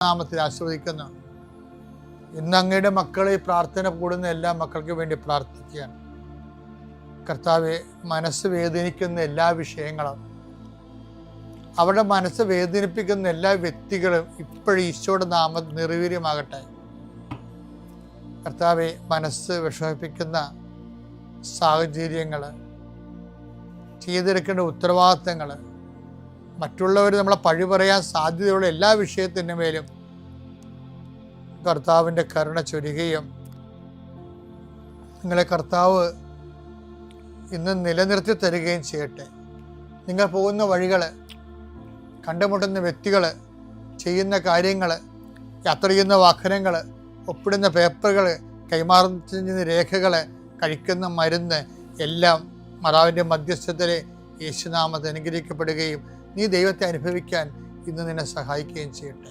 നാമത്തിൽ ആസ്വദിക്കുന്നു. ഇന്ന് അങ്ങയുടെ മക്കളെ പ്രാർത്ഥന കൂടുന്ന എല്ലാ മക്കൾക്ക് വേണ്ടി പ്രാർത്ഥിക്കുകയാണ്. കർത്താവെ, മനസ്സ് വേദനിക്കുന്ന എല്ലാ വിഷയങ്ങളും, അവരുടെ മനസ്സ് വേദനിപ്പിക്കുന്ന എല്ലാ വ്യക്തികളും ഇപ്പോഴും ഈശോയുടെ നാമം നിർവീര്യമാകട്ടെ. കർത്താവെ, മനസ്സ് വിഷമിപ്പിക്കുന്ന സാഹചര്യങ്ങൾ, ചെയ്തെടുക്കേണ്ട ഉത്തരവാദിത്തങ്ങൾ, മറ്റുള്ളവർ നമ്മളെ പഴി പറയാൻ സാധ്യതയുള്ള എല്ലാ വിഷയത്തിൻ്റെ മേലും കർത്താവിൻ്റെ കരുണ ചൊരിയുകയും നിങ്ങളെ കർത്താവ് ഇന്ന് നിലനിർത്തി തരികയും ചെയ്യട്ടെ. നിങ്ങൾ പോകുന്ന വഴികൾ, കണ്ടുമുട്ടുന്ന വ്യക്തികൾ, ചെയ്യുന്ന കാര്യങ്ങൾ, യാത്ര ചെയ്യുന്ന വാഹനങ്ങൾ, ഒപ്പിടുന്ന പേപ്പറുകൾ, കൈമാറുന്ന രേഖകൾ, കഴിക്കുന്ന മരുന്ന് എല്ലാം മാതാവിൻ്റെ മധ്യസ്ഥതയിൽ യേശുനാമത്തിൽ അനുഗ്രഹിക്കപ്പെടുകയും നീ ദൈവത്തെ അനുഭവിക്കാൻ ഇന്ന് നിന്നെ സഹായിക്കുകയും ചെയ്യട്ടെ.